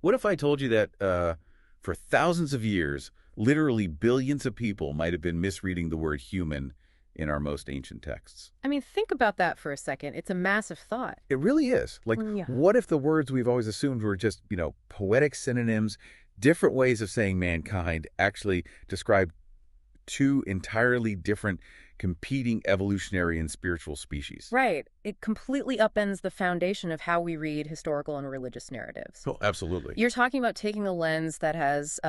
What if I told you that for thousands of years, literally billions of people might have been misreading the word human in our most ancient texts? I mean, think about that for a second. It's a massive thought. It really is. Like, Yeah. what if the words we've always assumed were just, poetic synonyms, different ways of saying mankind actually describe two entirely different competing evolutionary and spiritual species? Right. It completely upends the foundation of how we read historical and religious narratives. Oh, absolutely. You're talking about taking a lens that has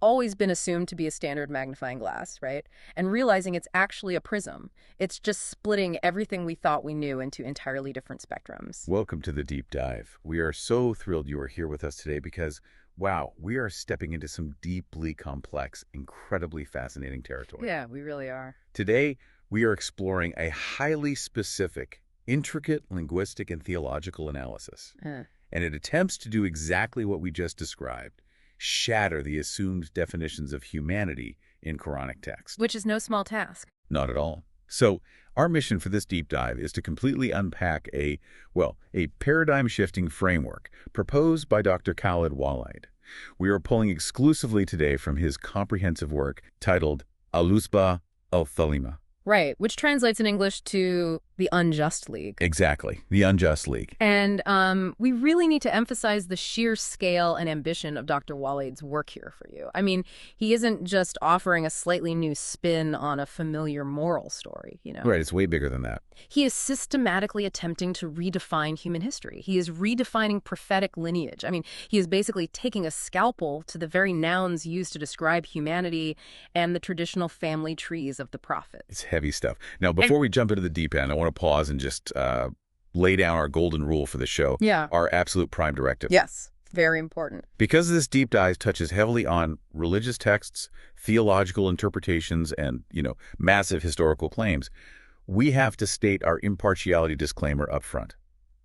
always been assumed to be a standard magnifying glass, right? And realizing it's actually a prism. It's just splitting everything we thought we knew into entirely different spectrums. Welcome to the deep dive. We are so thrilled you are here with us today because, wow, we are stepping into some deeply complex, incredibly fascinating territory. Yeah, we really are. Today, we are exploring a highly specific, intricate linguistic and theological analysis. And it attempts to do exactly what we just described, shatter the assumed definitions of humanity in Quranic text. Which is no small task. Not at all. So, our mission for this deep dive is to completely unpack a paradigm-shifting framework proposed by Dr. Khaled Waleed. We are pulling exclusively today from his comprehensive work titled Al-Usba al-Thalima. Right, which translates in English to the Unjust League. Exactly, the Unjust League. And we really need to emphasize the sheer scale and ambition of Dr. Waleed's work here for you. I mean, he isn't just offering a slightly new spin on a familiar moral story, Right, it's way bigger than that. He is systematically attempting to redefine human history. He is redefining prophetic lineage. I mean, he is basically taking a scalpel to the very nouns used to describe humanity and the traditional family trees of the prophets. It's heavy stuff. Now, before we jump into the deep end, I want to pause and just lay down our golden rule for the show. Yeah. Our absolute prime directive. Yes, very important. Because this deep dive touches heavily on religious texts, theological interpretations, and, massive historical claims, we have to state our impartiality disclaimer up front.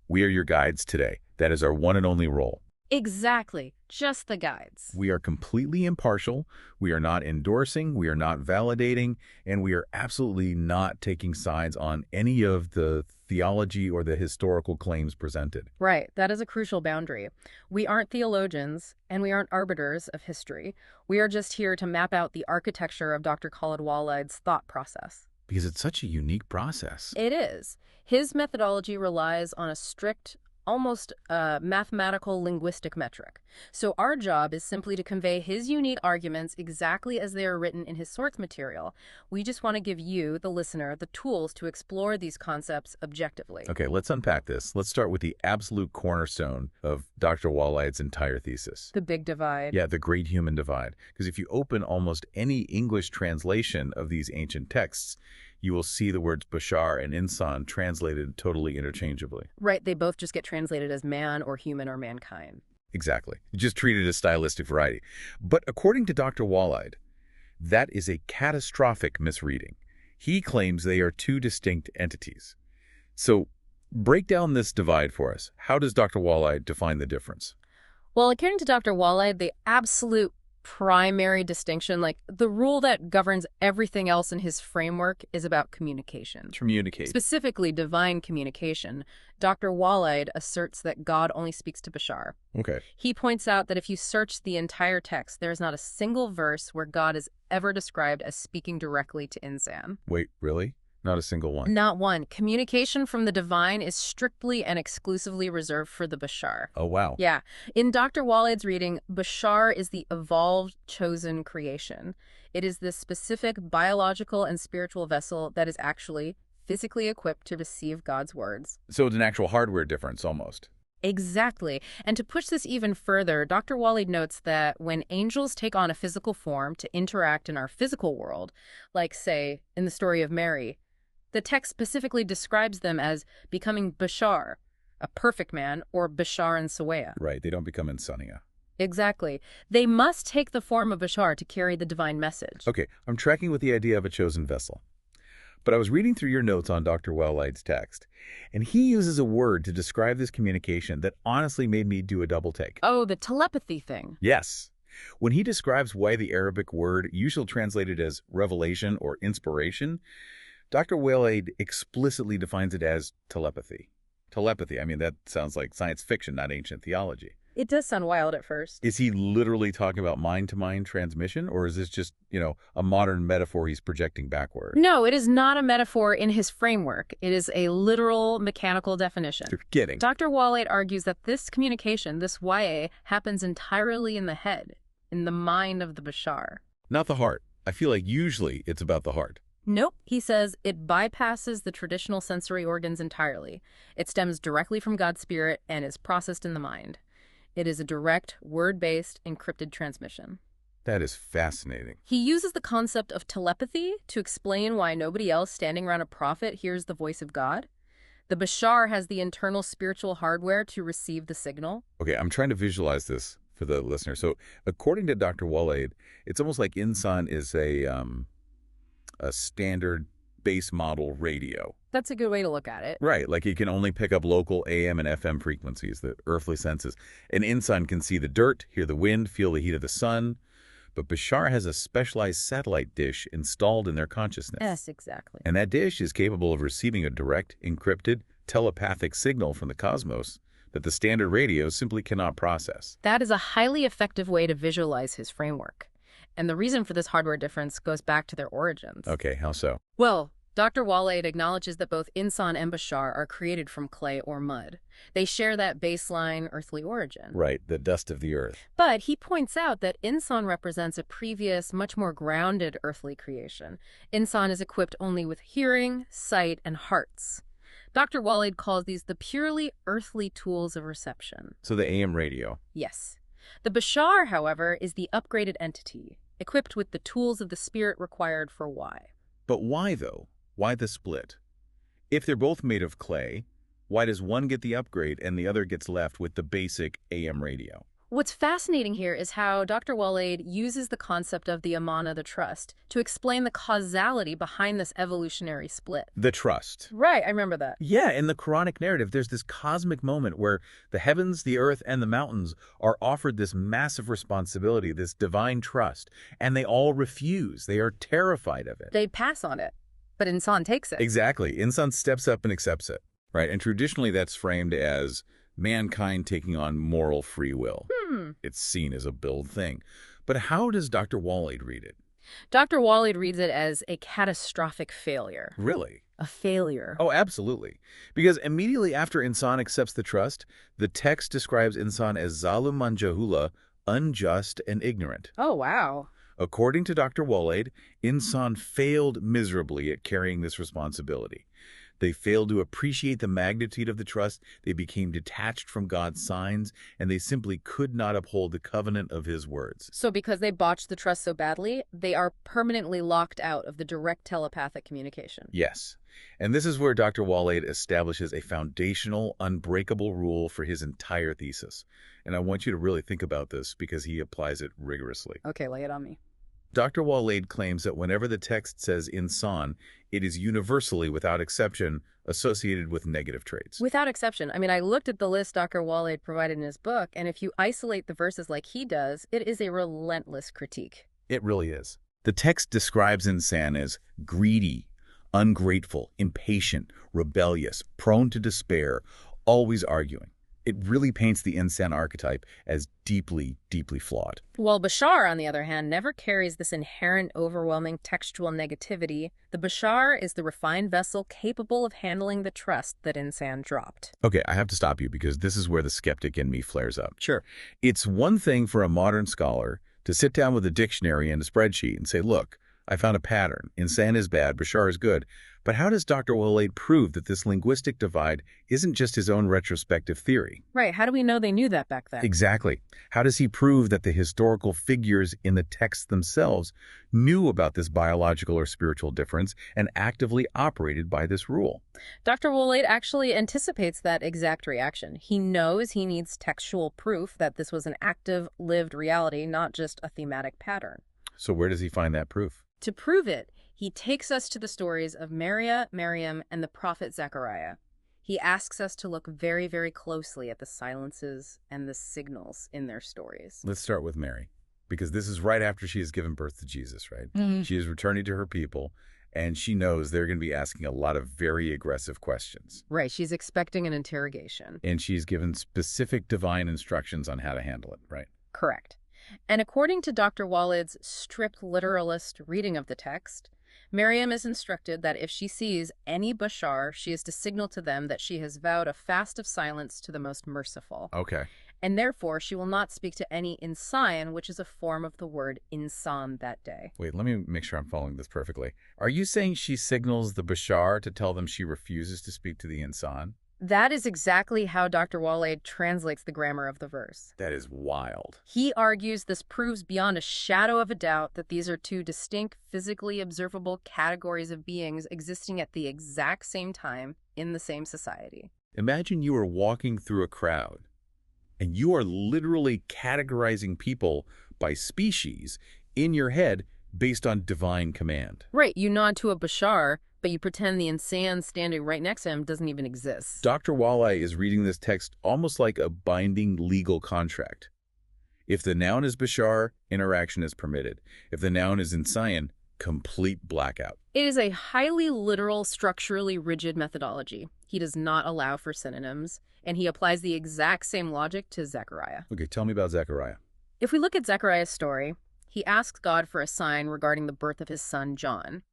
We are your guides today. That is our one and only role. Exactly. Just the guides. We are completely impartial. We are not endorsing. We are not validating. And we are absolutely not taking sides on any of the theology or the historical claims presented. Right. That is a crucial boundary. We aren't theologians, and we aren't arbiters of history. We are just here to map out the architecture of Dr. Khaled Waleed's thought process. Because it's such a unique process. It is. His methodology relies on a strict, almost mathematical linguistic metric. So our job is simply to convey his unique arguments exactly as they are written in his source material. We just want to give you, the listener, the tools to explore these concepts objectively. Okay, let's unpack this. Let's start with the absolute cornerstone of Dr. Waleed's entire thesis. The big divide. Yeah, the great human divide. Because if you open almost any English translation of these ancient texts, you will see the words bashar and insan translated totally interchangeably. Right, they both just get translated as man or human or mankind. Exactly. You just treat it as stylistic variety. But according to Dr. Waleed, that is a catastrophic misreading. He claims they are two distinct entities. So break down this divide for us. How does Dr. Waleed define the difference? Well, according to Dr. Waleed, the absolute primary distinction, like the rule that governs everything else in his framework, is about communication. Communicate. Specifically, divine communication. Dr. Waleed asserts that God only speaks to Bashar. Okay. He points out that if you search the entire text, there is not a single verse where God is ever described as speaking directly to insan. Wait, really? Not a single one? Not one. Communication from the divine is strictly and exclusively reserved for the Bashar. Oh, wow. Yeah. In Dr. Waleed's reading, Bashar is the evolved, chosen creation. It is this specific biological and spiritual vessel that is actually physically equipped to receive God's words. So it's an actual hardware difference, almost. Exactly. And to push this even further, Dr. Waleed notes that when angels take on a physical form to interact in our physical world, like, say, in the story of Mary, the text specifically describes them as becoming Bashar, a perfect man, or Bashar and Sawaya. Right, they don't become insania. Exactly. They must take the form of Bashar to carry the divine message. Okay, I'm tracking with the idea of a chosen vessel. But I was reading through your notes on Dr. Waleed's text, and he uses a word to describe this communication that honestly made me do a double take. Oh, the telepathy thing. Yes. When he describes why the Arabic word, usually translated as revelation or inspiration, Dr. Waleed explicitly defines it as telepathy. Telepathy, I mean, that sounds like science fiction, not ancient theology. It does sound wild at first. Is he literally talking about mind-to-mind transmission, or is this just, a modern metaphor he's projecting backward? No, it is not a metaphor in his framework. It is a literal mechanical definition. You're kidding. Dr. Waleed argues that this communication, this YA, happens entirely in the head, in the mind of the Bashar. Not the heart. I feel like usually it's about the heart. Nope, he says it bypasses the traditional sensory organs entirely. It stems directly from God's spirit and is processed in the mind. It is a direct, word-based, encrypted transmission. That is fascinating. He uses the concept of telepathy to explain why nobody else standing around a prophet hears the voice of God. The Bashar has the internal spiritual hardware to receive the signal. Okay, I'm trying to visualize this for the listener. So according to Dr. Waleed, it's almost like Insan is a standard base model radio. That's a good way to look at it. Right, like he can only pick up local AM and FM frequencies, the earthly senses. An Insan can see the dirt, hear the wind, feel the heat of the sun. But Bashar has a specialized satellite dish installed in their consciousness. Yes, exactly. And that dish is capable of receiving a direct, encrypted, telepathic signal from the cosmos that the standard radio simply cannot process. That is a highly effective way to visualize his framework. And the reason for this hardware difference goes back to their origins. Okay, how so? Well, Dr. Waleed acknowledges that both Insan and Bashar are created from clay or mud. They share that baseline earthly origin. Right, the dust of the earth. But he points out that Insan represents a previous, much more grounded earthly creation. Insan is equipped only with hearing, sight, and hearts. Dr. Waleed calls these the purely earthly tools of reception. So the AM radio. Yes. The Bashar, however, is the upgraded entity, equipped with the tools of the spirit required for why. But why, though? Why the split? If they're both made of clay, why does one get the upgrade and the other gets left with the basic AM radio? What's fascinating here is how Dr. Waleed uses the concept of the amana, the trust, to explain the causality behind this evolutionary split. The trust. Right, I remember that. Yeah, in the Quranic narrative, there's this cosmic moment where the heavens, the earth, and the mountains are offered this massive responsibility, this divine trust, and they all refuse. They are terrified of it. They pass on it, but Insan takes it. Exactly. Insan steps up and accepts it, right? And traditionally that's framed as mankind taking on moral free will. It's seen as a build thing. But how does Dr. Waleed read it? Dr. Waleed reads it as a catastrophic failure. Really? A failure. Oh, absolutely. Because immediately after Insan accepts the trust, the text describes Insan as zaluman jahula, unjust and ignorant. Oh, wow. According to Dr. Waleed, Insan failed miserably at carrying this responsibility. They failed to appreciate the magnitude of the trust, they became detached from God's signs, and they simply could not uphold the covenant of his words. So because they botched the trust so badly, they are permanently locked out of the direct telepathic communication. Yes. And this is where Dr. Waleed establishes a foundational, unbreakable rule for his entire thesis. And I want you to really think about this because he applies it rigorously. Okay, lay it on me. Dr. Waleed claims that whenever the text says insan, it is universally, without exception, associated with negative traits. Without exception. I mean, I looked at the list Dr. Waleed provided in his book, and if you isolate the verses like he does, it is a relentless critique. It really is. The text describes insan as greedy, ungrateful, impatient, rebellious, prone to despair, always arguing. It really paints the insan archetype as deeply, deeply flawed. While Bashar, on the other hand, never carries this inherent, overwhelming textual negativity, the Bashar is the refined vessel capable of handling the trust that insan dropped. Okay, I have to stop you because this is where the skeptic in me flares up. Sure. It's one thing for a modern scholar to sit down with a dictionary and a spreadsheet and say, look, I found a pattern. Insan is bad, Bashar is good. But how does Dr. Waleed prove that this linguistic divide isn't just his own retrospective theory? Right. How do we know they knew that back then? Exactly. How does he prove that the historical figures in the texts themselves knew about this biological or spiritual difference and actively operated by this rule? Dr. Waleed actually anticipates that exact reaction. He knows he needs textual proof that this was an active, lived reality, not just a thematic pattern. So where does he find that proof? To prove it, he takes us to the stories of Maria, Miriam, and the prophet Zechariah. He asks us to look very, very closely at the silences and the signals in their stories. Let's start with Mary, because this is right after she has given birth to Jesus, right? She is returning to her people, and she knows they're going to be asking a lot of very aggressive questions. Right, she's expecting an interrogation. And she's given specific divine instructions on how to handle it, right? Correct. And according to Dr. Waleed's strict literalist reading of the text, Miriam is instructed that if she sees any bashar, she is to signal to them that she has vowed a fast of silence to the most merciful. Okay. And therefore, she will not speak to any insan, which is a form of the word insan that day. Wait, let me make sure I'm following this perfectly. Are you saying she signals the bashar to tell them she refuses to speak to the insan? That is exactly how Dr. Waleed translates the grammar of the verse. That is wild. He argues this proves beyond a shadow of a doubt that these are two distinct, physically observable categories of beings existing at the exact same time in the same society. Imagine you are walking through a crowd, and you are literally categorizing people by species in your head based on divine command. Right, you nod to a bashar, but you pretend the insan standing right next to him doesn't even exist. Dr. Waleed is reading this text almost like a binding legal contract. If the noun is bashar, interaction is permitted. If the noun is insan, complete blackout. It is a highly literal, structurally rigid methodology. He does not allow for synonyms, and he applies the exact same logic to Zechariah. Okay, tell me about Zechariah. If we look at Zechariah's story, he asks God for a sign regarding the birth of his son, John.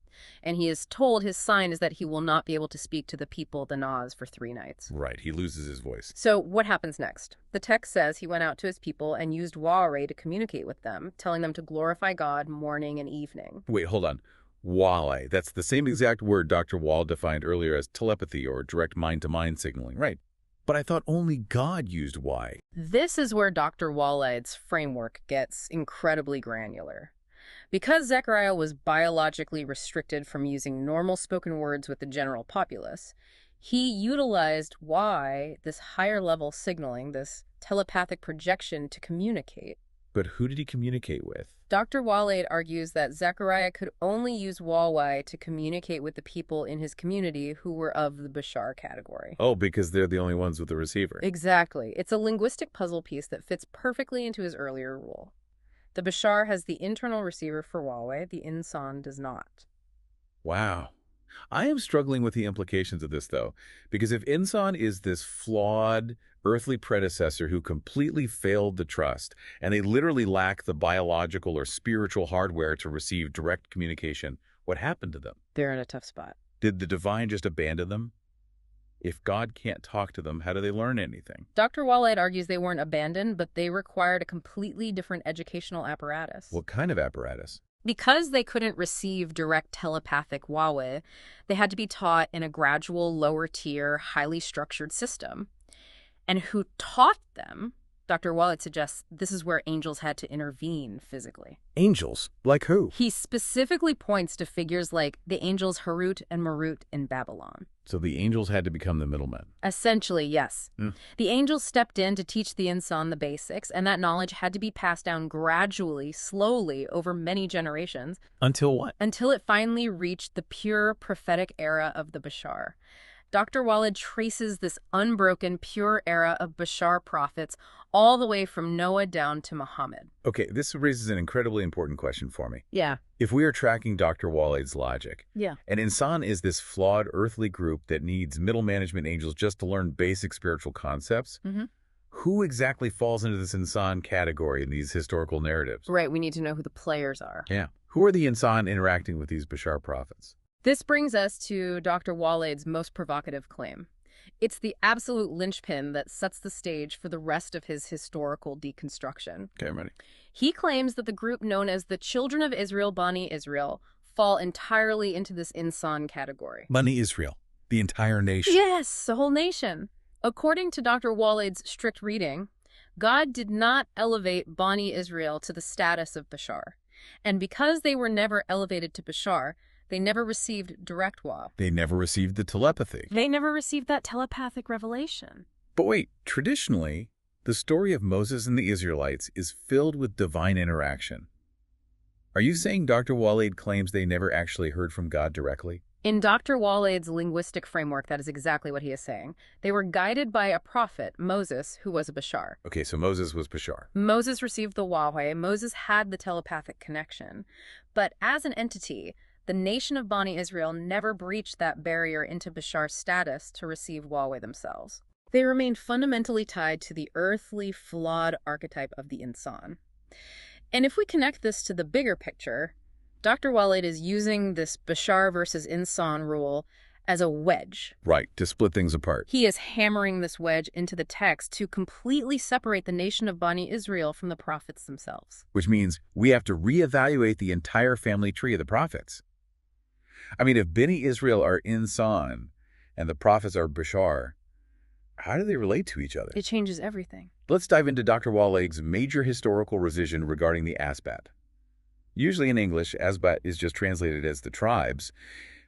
And he is told his sign is that he will not be able to speak to the people, the Nas, for 3 nights. Right, he loses his voice. So what happens next? The text says he went out to his people and used Wa'are to communicate with them, telling them to glorify God morning and evening. Wait, hold on. Wale, that's the same exact word Dr. Wall defined earlier as telepathy or direct mind-to-mind signaling, right? But I thought only God used Y. This is where Dr. Waleed's framework gets incredibly granular. Because Zechariah was biologically restricted from using normal spoken words with the general populace, he utilized Y, this higher-level signaling, this telepathic projection, to communicate. But who did he communicate with? Dr. Waleed argues that Zechariah could only use Wawai to communicate with the people in his community who were of the Bashar category. Oh, because they're the only ones with the receiver. Exactly. It's a linguistic puzzle piece that fits perfectly into his earlier rule. The Bashar has the internal receiver for Wawai, the Insan does not. Wow. I am struggling with the implications of this, though, because if Insan is this flawed, earthly predecessor who completely failed the trust, and they literally lack the biological or spiritual hardware to receive direct communication, what happened to them? They're in a tough spot. Did the divine just abandon them? If God can't talk to them, how do they learn anything? Dr. Waleed argues they weren't abandoned, but they required a completely different educational apparatus. What kind of apparatus? Because they couldn't receive direct telepathic Wawe, they had to be taught in a gradual, lower-tier, highly structured system. And who taught them, Dr. Waleed suggests this is where angels had to intervene physically. Angels? Like who? He specifically points to figures like the angels Harut and Marut in Babylon. So the angels had to become the middlemen. Essentially, yes. The angels stepped in to teach the Insan the basics, and that knowledge had to be passed down gradually, slowly, over many generations. Until what? Until it finally reached the pure prophetic era of the Bashar. Dr. Waleed traces this unbroken, pure era of Bashar prophets all the way from Noah down to Muhammad. Okay, this raises an incredibly important question for me. Yeah. If we are tracking Dr. Waleed's logic, and Insan is this flawed earthly group that needs middle management angels just to learn basic spiritual concepts, who exactly falls into this Insan category in these historical narratives? Right, we need to know who the players are. Yeah. Who are the Insan interacting with these Bashar prophets? This brings us to Dr. Waleed's most provocative claim. It's the absolute linchpin that sets the stage for the rest of his historical deconstruction. Okay, I'm ready. He claims that the group known as the Children of Israel, Bani Israel, fall entirely into this Insan category. Bani Israel, the entire nation. Yes, the whole nation. According to Dr. Waleed's strict reading, God did not elevate Bani Israel to the status of Bashar. And because they were never elevated to Bashar, they never received direct Wa. They never received the telepathy. They never received that telepathic revelation. But wait, traditionally, the story of Moses and the Israelites is filled with divine interaction. Are you saying Dr. Waleed claims they never actually heard from God directly? In Dr. Waleed's linguistic framework, that is exactly what he is saying. They were guided by a prophet, Moses, who was a Bashar. Okay, so Moses was Bashar. Moses received the Wahai. Moses had the telepathic connection. But as an entity, the nation of Bani Israel never breached that barrier into Bashar status to receive Huawei themselves. They remained fundamentally tied to the earthly, flawed archetype of the insan. And if we connect this to the bigger picture, Dr. Waleed is using this Bashar versus insan rule as a wedge. Right, to split things apart. He is hammering this wedge into the text to completely separate the nation of Bani Israel from the prophets themselves. Which means we have to reevaluate the entire family tree of the prophets. I mean, if Bani Israel are insan and the prophets are Bashar, how do they relate to each other? It changes everything. Let's dive into Dr. Waleed's major historical revision regarding the Asbat. Usually in English, Asbat is just translated as the tribes,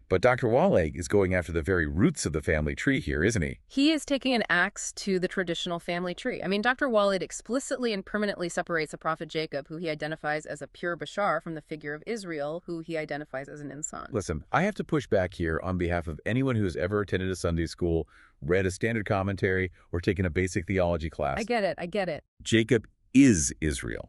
but Dr. Waleed is going after the very roots of the family tree here, isn't he? He is taking an axe to the traditional family tree. I mean, Dr. Waleed explicitly and permanently separates the prophet Jacob, who he identifies as a pure Bashar, from the figure of Israel, who he identifies as an insan. Listen, I have to push back here on behalf of anyone who has ever attended a Sunday school, read a standard commentary, or taken a basic theology class. I get it. Jacob is Israel.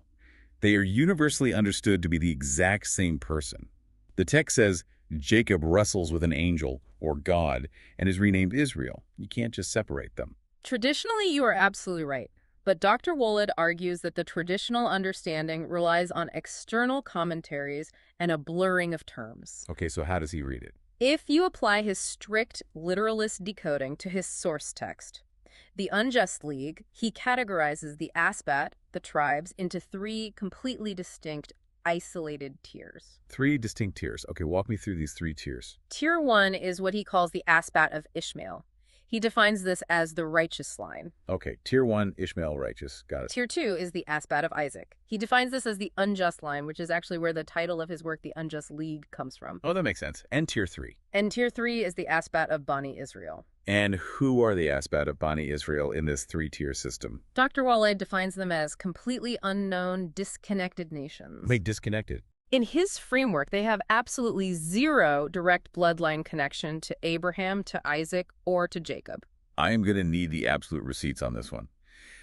They are universally understood to be the exact same person. The text says Jacob wrestles with an angel, or God, and is renamed Israel. You can't just separate them. Traditionally, you are absolutely right. But Dr. Waleed argues that the traditional understanding relies on external commentaries and a blurring of terms. Okay, so how does he read it? If you apply his strict literalist decoding to his source text, the Unjust League, he categorizes the Asbat, the tribes, into three completely distinct, isolated tiers. Three distinct tiers. Okay, walk me through these three tiers. Tier 1 is what he calls the Asbat of Ishmael. He defines this as the righteous line. Okay, tier 1, Ishmael righteous. Got it. Tier 2 is the Asbat of Isaac. He defines this as the unjust line, which is actually where the title of his work, The Unjust League, comes from. Oh, that makes sense. And tier 3. And tier 3 is the Asbat of Bani Israel. And who are the Asbat of Bani Israel in this three-tier system? Dr. Waleed defines them as completely unknown, disconnected nations. Wait, disconnected? In his framework, they have absolutely zero direct bloodline connection to Abraham, to Isaac, or to Jacob. I am going to need the absolute receipts on this one,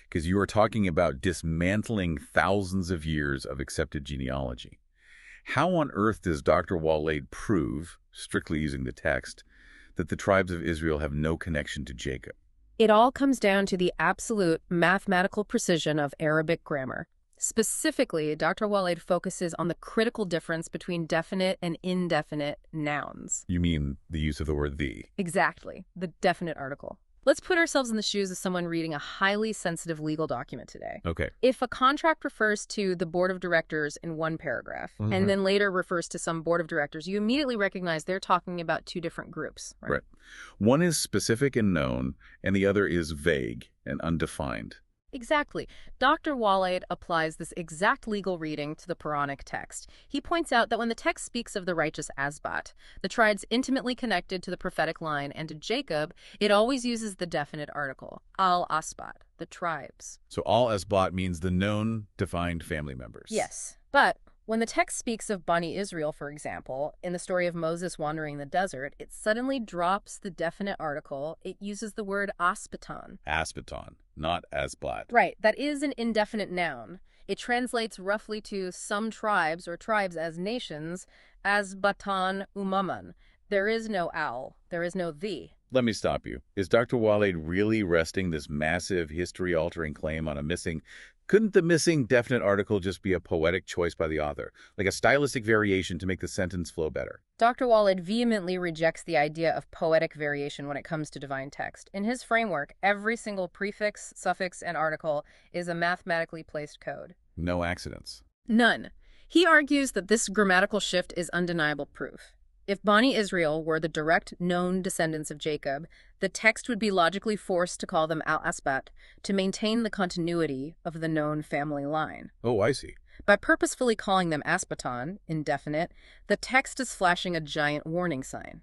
because you are talking about dismantling thousands of years of accepted genealogy. How on earth does Dr. Waleed prove, strictly using the text, that the tribes of Israel have no connection to Jacob? It all comes down to the absolute mathematical precision of Arabic grammar. Specifically, Dr. Waleed focuses on the critical difference between definite and indefinite nouns. You mean the use of the word the? Exactly, the definite article. Let's put ourselves in the shoes of someone reading a highly sensitive legal document today. Okay. If a contract refers to the board of directors in one paragraph and then later refers to some board of directors, you immediately recognize they're talking about two different groups. Right. One is specific and known, and the other is vague and undefined. Exactly. Dr. Waleed applies this exact legal reading to the Quranic text. He points out that when the text speaks of the righteous Asbat, the tribes intimately connected to the prophetic line, and to Jacob, it always uses the definite article, al-Asbat, the tribes. So al-Asbat means the known, defined family members. Yes. But when the text speaks of Bani Israel, for example, in the story of Moses wandering the desert, it suddenly drops the definite article. It uses the word asbatan. Asbatan, not Asbat. Right, that is an indefinite noun. It translates roughly to some tribes or tribes as nations, asbatan umaman. There is no al, there is no the. Let me stop you. Is Dr. Waleed really resting this massive history-altering claim on a missing... Couldn't the missing definite article just be a poetic choice by the author, like a stylistic variation to make the sentence flow better? Dr. Waleed vehemently rejects the idea of poetic variation when it comes to divine text. In his framework, every single prefix, suffix, and article is a mathematically placed code. No accidents. None. He argues that this grammatical shift is undeniable proof. If Bani Israel were the direct known descendants of Jacob, the text would be logically forced to call them al-Asbat to maintain the continuity of the known family line. Oh, I see. By purposefully calling them Asbatan, indefinite, the text is flashing a giant warning sign.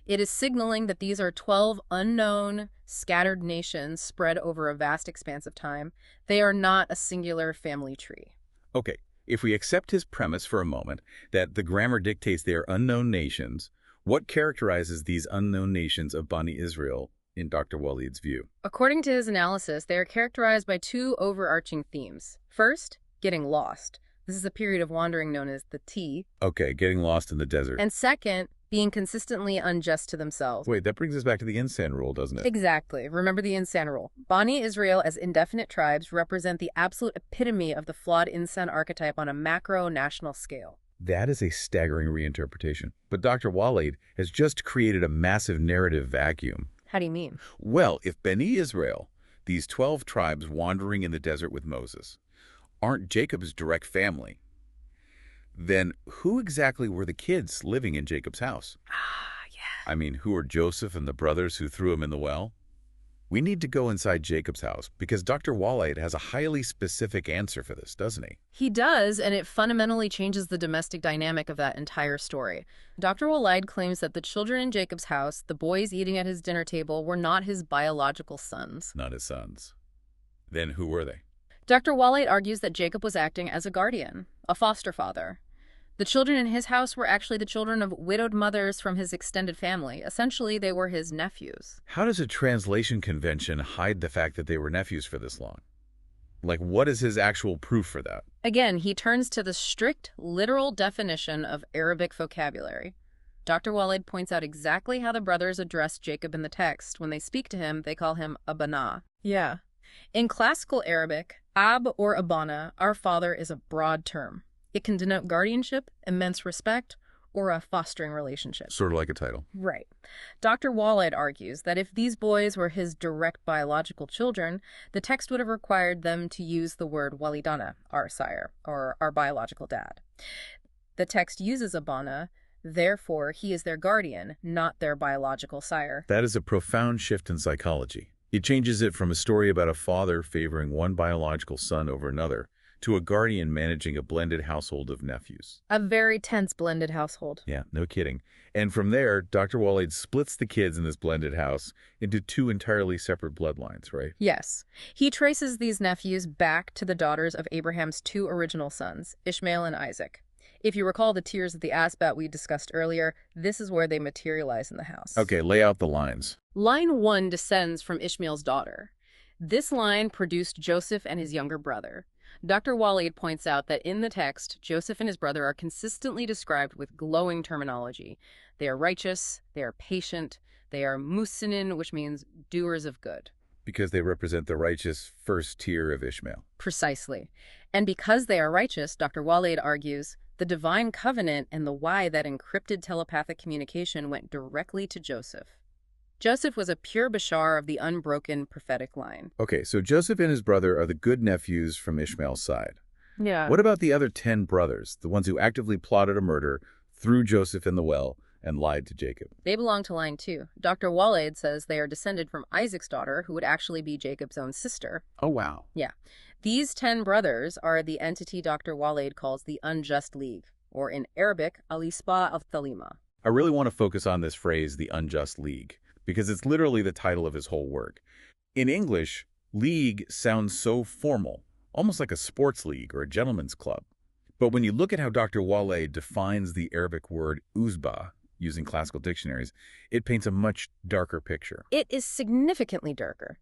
It is signaling that these are 12 unknown, scattered nations spread over a vast expanse of time. They are not a singular family tree. Okay. If we accept his premise for a moment that the grammar dictates they are unknown nations, what characterizes these unknown nations of Bani Israel in Dr. Waleed's view? According to his analysis, they are characterized by two overarching themes. First, getting lost. This is a period of wandering known as the T. Okay, getting lost in the desert. And second, being consistently unjust to themselves. Wait, that brings us back to the insan rule, doesn't it? Exactly. Remember the insan rule. Bani Israel as indefinite tribes represent the absolute epitome of the flawed insan archetype on a macro-national scale. That is a staggering reinterpretation. But Dr. Waleed has just created a massive narrative vacuum. How do you mean? Well, if Beni Israel, these 12 tribes wandering in the desert with Moses, aren't Jacob's direct family, then who exactly were the kids living in Jacob's house? Yeah. I mean, who are Joseph and the brothers who threw him in the well? We need to go inside Jacob's house because Dr. Waleed has a highly specific answer for this, doesn't he? He does, and it fundamentally changes the domestic dynamic of that entire story. Dr. Waleed claims that the children in Jacob's house, the boys eating at his dinner table, were not his biological sons. Not his sons. Then who were they? Dr. Waleed argues that Jacob was acting as a guardian, a foster father. The children in his house were actually the children of widowed mothers from his extended family. Essentially, they were his nephews. How does a translation convention hide the fact that they were nephews for this long? Like, what is his actual proof for that? Again, he turns to the strict, literal definition of Arabic vocabulary. Dr. Waleed points out exactly how the brothers address Jacob in the text. When they speak to him, they call him Abana. Yeah. In classical Arabic, Ab or Abana, our father, is a broad term. It can denote guardianship, immense respect, or a fostering relationship. Sort of like a title. Right. Dr. Waleed argues that if these boys were his direct biological children, the text would have required them to use the word walidana, our sire, or our biological dad. The text uses Abana, therefore he is their guardian, not their biological sire. That is a profound shift in psychology. It changes it from a story about a father favoring one biological son over another to a guardian managing a blended household of nephews. A very tense blended household. Yeah, no kidding. And from there, Dr. Waleed splits the kids in this blended house into two entirely separate bloodlines, right? Yes. He traces these nephews back to the daughters of Abraham's two original sons, Ishmael and Isaac. If you recall the tiers of the asbat we discussed earlier, this is where they materialize in the house. Okay, lay out the lines. Line 1 descends from Ishmael's daughter. This line produced Joseph and his younger brother. Dr. Waleed points out that in the text, Joseph and his brother are consistently described with glowing terminology. They are righteous, they are patient, they are musinin, which means doers of good. Because they represent the righteous first tier of Ishmael. Precisely. And because they are righteous, Dr. Waleed argues, the divine covenant and the why that encrypted telepathic communication went directly to Joseph. Joseph was a pure bashar of the unbroken prophetic line. Okay, so Joseph and his brother are the good nephews from Ishmael's side. Yeah. What about the other 10 brothers, the ones who actively plotted a murder, threw Joseph in the well, and lied to Jacob? They belong to line 2. Dr. Waleed says they are descended from Isaac's daughter, who would actually be Jacob's own sister. Oh, wow. Yeah. These 10 brothers are the entity Dr. Waleed calls the Unjust League, or in Arabic, Al-Ispa al-Thalima. I really want to focus on this phrase, the Unjust League, because it's literally the title of his whole work. In English, league sounds so formal, almost like a sports league or a gentleman's club. But when you look at how Dr. Waleed defines the Arabic word uzba, using classical dictionaries, it paints a much darker picture. It is significantly darker.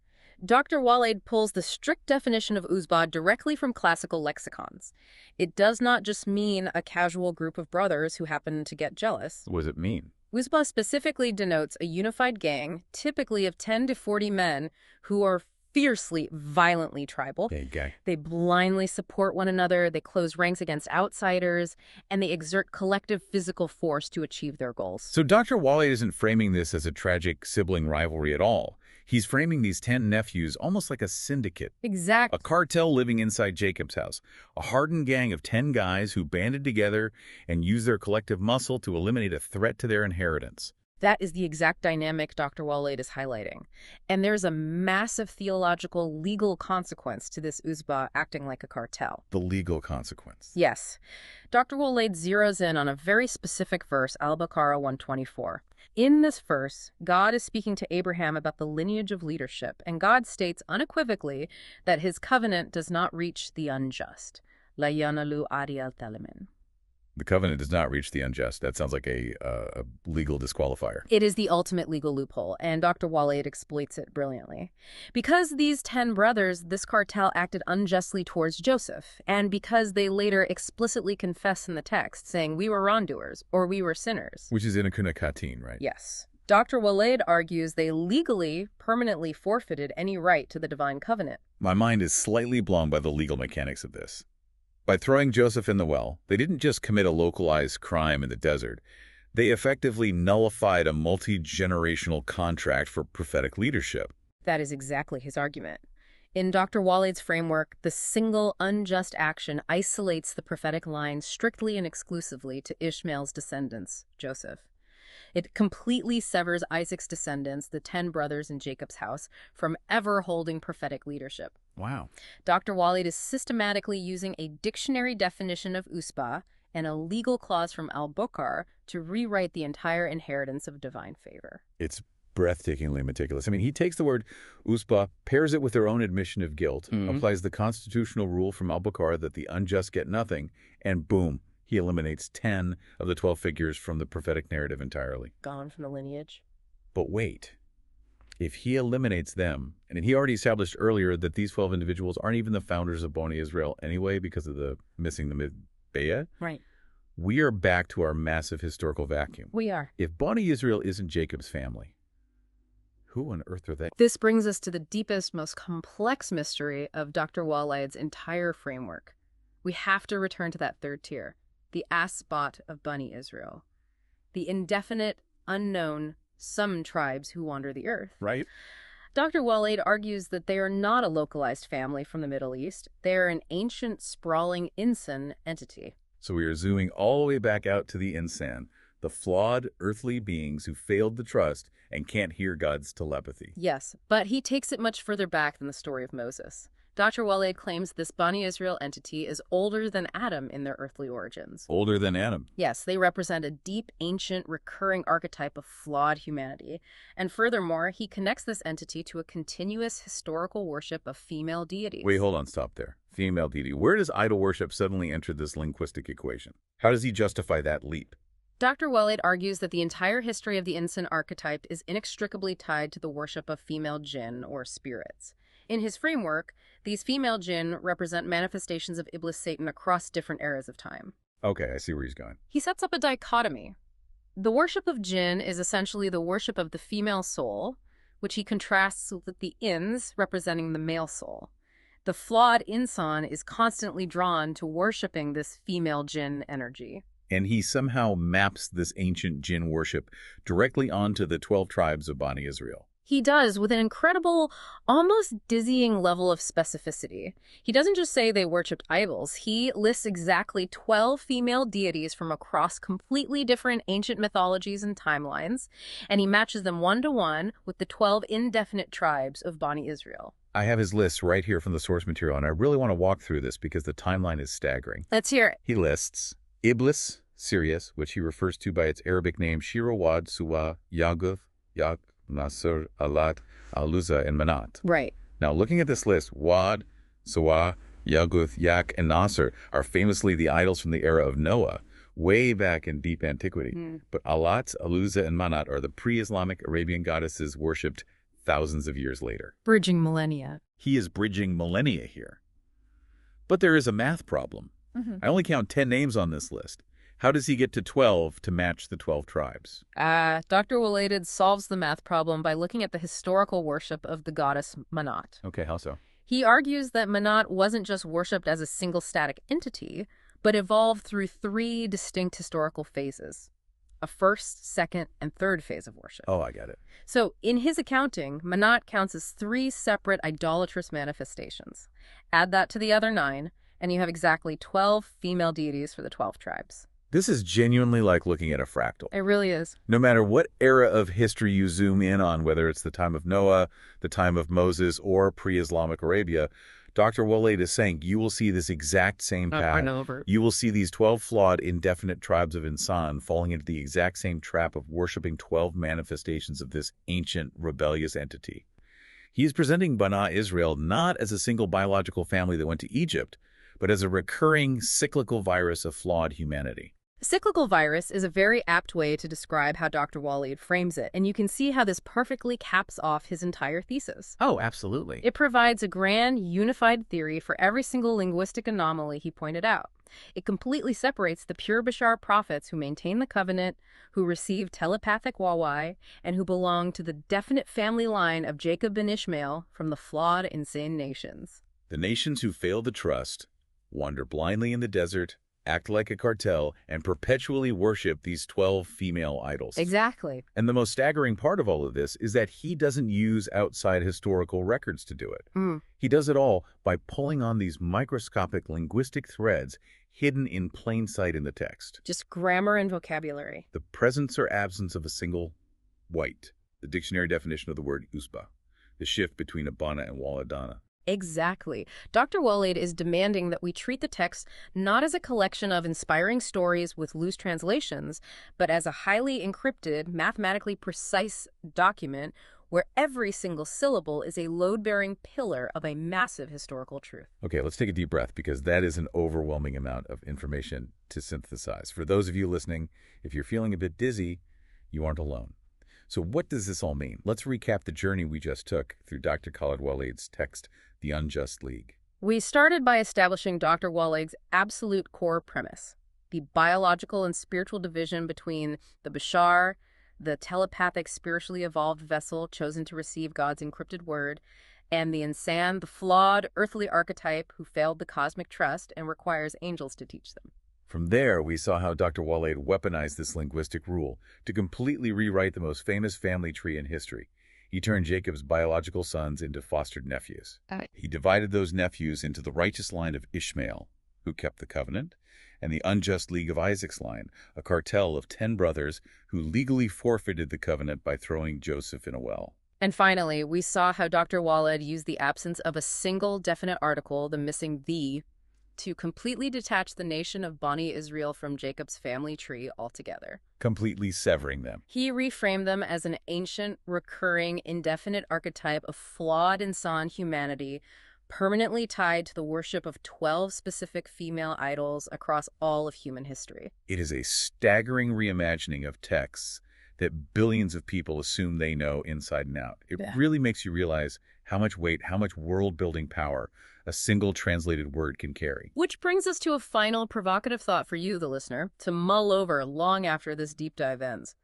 Dr. Waleed pulls the strict definition of uzba directly from classical lexicons. It does not just mean a casual group of brothers who happen to get jealous. What does it mean? Uzba specifically denotes a unified gang, typically of 10 to 40 men, who are fiercely, violently tribal. Okay. They blindly support one another, they close ranks against outsiders, and they exert collective physical force to achieve their goals. So Dr. Waleed isn't framing this as a tragic sibling rivalry at all. He's framing these 10 nephews almost like a syndicate. Exactly. A cartel living inside Jacob's house. A hardened gang of 10 guys who banded together and used their collective muscle to eliminate a threat to their inheritance. That is the exact dynamic Dr. Waleed is highlighting. And there's a massive theological, legal consequence to this uzba acting like a cartel. The legal consequence. Yes. Dr. Waleed zeroes in on a very specific verse, Al-Baqarah 124. In this verse, God is speaking to Abraham about the lineage of leadership, and God states unequivocally that his covenant does not reach the unjust. La yanalu ari al-talimin. The covenant does not reach the unjust. That sounds like a legal disqualifier. It is the ultimate legal loophole, and Dr. Waleed exploits it brilliantly. Because these 10 brothers, this cartel acted unjustly towards Joseph, and because they later explicitly confess in the text, saying, we were wrongdoers, or we were sinners. Which is in a kunakatin, right? Yes. Dr. Waleed argues they legally, permanently forfeited any right to the divine covenant. My mind is slightly blown by the legal mechanics of this. By throwing Joseph in the well, they didn't just commit a localized crime in the desert. They effectively nullified a multi-generational contract for prophetic leadership. That is exactly his argument. In Dr. Waleed's framework, the single unjust action isolates the prophetic line strictly and exclusively to Ishmael's descendants, Joseph. It completely severs Isaac's descendants, the 10 brothers in Jacob's house, from ever holding prophetic leadership. Wow. Dr. Waleed is systematically using a dictionary definition of usba and a legal clause from al-Bukhar to rewrite the entire inheritance of divine favor. It's breathtakingly meticulous. I mean, he takes the word usba, pairs it with their own admission of guilt, applies the constitutional rule from al-Bukhar that the unjust get nothing, and boom, he eliminates 10 of the 12 figures from the prophetic narrative entirely. Gone from the lineage. But wait, if he eliminates them, and he already established earlier that these 12 individuals aren't even the founders of Bani Israel anyway because of the missing the Mid-Bayah, Right. we are back to our massive historical vacuum. We are. If Bani Israel isn't Jacob's family, who on earth are they? This brings us to the deepest, most complex mystery of Dr. Waleed's entire framework. We have to return to that third tier. The asbot of Bani Israel, the indefinite, unknown, some tribes who wander the earth. Right. Dr. Waleed argues that they are not a localized family from the Middle East. They are an ancient, sprawling insan entity. So we are zooming all the way back out to the insan, the flawed earthly beings who failed to trust and can't hear God's telepathy. Yes, but he takes it much further back than the story of Moses. Dr. Waleed claims this Bani Israel entity is older than Adam in their earthly origins. Older than Adam. Yes, they represent a deep, ancient, recurring archetype of flawed humanity. And furthermore, he connects this entity to a continuous historical worship of female deities. Wait, hold on, stop there. Female deity. Where does idol worship suddenly enter this linguistic equation? How does he justify that leap? Dr. Waleed argues that the entire history of the insan archetype is inextricably tied to the worship of female jinn, or spirits. In his framework, these female jinn represent manifestations of Iblis Satan across different eras of time. Okay, I see where he's going. He sets up a dichotomy. The worship of jinn is essentially the worship of the female soul, which he contrasts with the ins representing the male soul. The flawed insan is constantly drawn to worshiping this female jinn energy. And he somehow maps this ancient jinn worship directly onto the 12 tribes of Bani Israel. He does, with an incredible, almost dizzying level of specificity. He doesn't just say they worshipped idols. He lists exactly 12 female deities from across completely different ancient mythologies and timelines, and he matches them one-to-one with the 12 indefinite tribes of Bani Israel. I have his list right here from the source material, and I really want to walk through this because the timeline is staggering. Let's hear it. He lists Iblis, Sirius, which he refers to by its Arabic name Shirowad, Suwa, Yaguth, Yak, Nasr, Alat, Al-Luza, and Manat. Right. Now, looking at this list, Wad, Suwa, Yaguth, Yak, and Nasr are famously the idols from the era of Noah, way back in deep antiquity. But Alat, Al-Luza, and Manat are the pre-Islamic Arabian goddesses worshipped thousands of years later. Bridging millennia. He is bridging millennia here. But there is a math problem. I only count 10 names on this list. How does he get to 12 to match the 12 tribes? Dr. Waleed solves the math problem by looking at the historical worship of the goddess Manat. Okay, how so? He argues that Manat wasn't just worshipped as a single static entity, but evolved through 3 distinct historical phases. A first, second, and third phase of worship. Oh, I get it. So, in his accounting, Manat counts as 3 separate idolatrous manifestations. Add that to the other 9, and you have exactly 12 female deities for the 12 tribes. This is genuinely like looking at a fractal. It really is. No matter what era of history you zoom in on, whether it's the time of Noah, the time of Moses, or pre-Islamic Arabia, Dr. Waleed is saying you will see this exact same pattern. You will see these 12 flawed, indefinite tribes of Insan falling into the exact same trap of worshiping 12 manifestations of this ancient, rebellious entity. He is presenting Bani Israel not as a single biological family that went to Egypt, but as a recurring, cyclical virus of flawed humanity. Cyclical virus is a very apt way to describe how Dr. Waleed frames it, and you can see how this perfectly caps off his entire thesis. Oh, absolutely. It provides a grand, unified theory for every single linguistic anomaly he pointed out. It completely separates the pure Bashar prophets who maintain the covenant, who receive telepathic wawai, and who belong to the definite family line of Jacob and Ishmael from the flawed, insane nations. The nations who fail to trust, wander blindly in the desert, act like a cartel, and perpetually worship these 12 female idols. Exactly. And the most staggering part of all of this is that he doesn't use outside historical records to do it. He does it all by pulling on these microscopic linguistic threads hidden in plain sight in the text. Just grammar and vocabulary. The presence or absence of a single white, the dictionary definition of the word usba, the shift between abana and waladana. Exactly. Dr. Waleed is demanding that we treat the text not as a collection of inspiring stories with loose translations, but as a highly encrypted, mathematically precise document where every single syllable is a load-bearing pillar of a massive historical truth. Okay, let's take a deep breath because that is an overwhelming amount of information to synthesize. For those of you listening, if you're feeling a bit dizzy, you aren't alone. So what does this all mean? Let's recap the journey we just took through Dr. Khaled Waleed's text, The Unjust League. We started by establishing Dr. Waleed's absolute core premise, the biological and spiritual division between the Bashar, the telepathic, spiritually evolved vessel chosen to receive God's encrypted word, and the insan, the flawed, earthly archetype who failed the cosmic trust and requires angels to teach them. From there, we saw how Dr. Waleed weaponized this linguistic rule to completely rewrite the most famous family tree in history. He turned Jacob's biological sons into fostered nephews. He divided those nephews into the righteous line of Ishmael, who kept the covenant, and the unjust league of Isaac's line, a cartel of 10 brothers who legally forfeited the covenant by throwing Joseph in a well. And finally, we saw how Dr. Waleed used the absence of a single definite article, the missing "the," to completely detach the nation of Bani Israel from Jacob's family tree altogether. Completely severing them. He reframed them as an ancient, recurring, indefinite archetype of flawed insan humanity, permanently tied to the worship of 12 specific female idols across all of human history. It is a staggering reimagining of texts that billions of people assume they know inside and out. It really makes you realize how much weight, how much world-building power a single translated word can carry. Which brings us to a final provocative thought for you, the listener, to mull over long after this deep dive ends.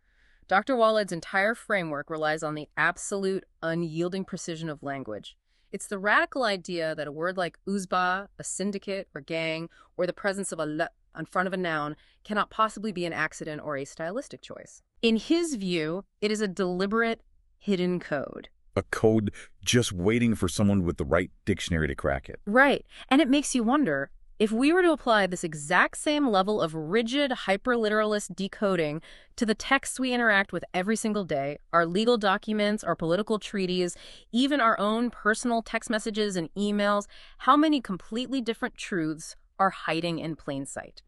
Dr. Waleed's entire framework relies on the absolute, unyielding precision of language. It's the radical idea that a word like uzba, a syndicate or gang, or the presence of a l in front of a noun cannot possibly be an accident or a stylistic choice. In his view, it is a deliberate, hidden code. A code just waiting for someone with the right dictionary to crack it. Right. And it makes you wonder, if we were to apply this exact same level of rigid, hyper-literalist decoding to the texts we interact with every single day, our legal documents, our political treaties, even our own personal text messages and emails, how many completely different truths are hiding in plain sight?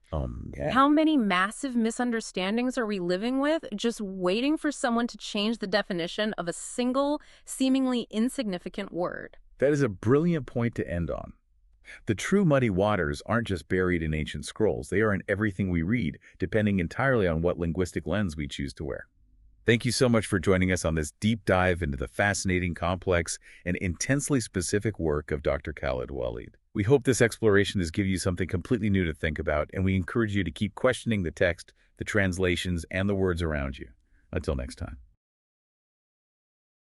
Yeah. How many massive misunderstandings are we living with, just waiting for someone to change the definition of a single, seemingly insignificant word? That is a brilliant point to end on. The true muddy waters aren't just buried in ancient scrolls. They are in everything we read, depending entirely on what linguistic lens we choose to wear. Thank you so much for joining us on this deep dive into the fascinating, complex, and intensely specific work of Dr. Khaled Waleed. We hope this exploration has given you something completely new to think about, and we encourage you to keep questioning the text, the translations, and the words around you. Until next time.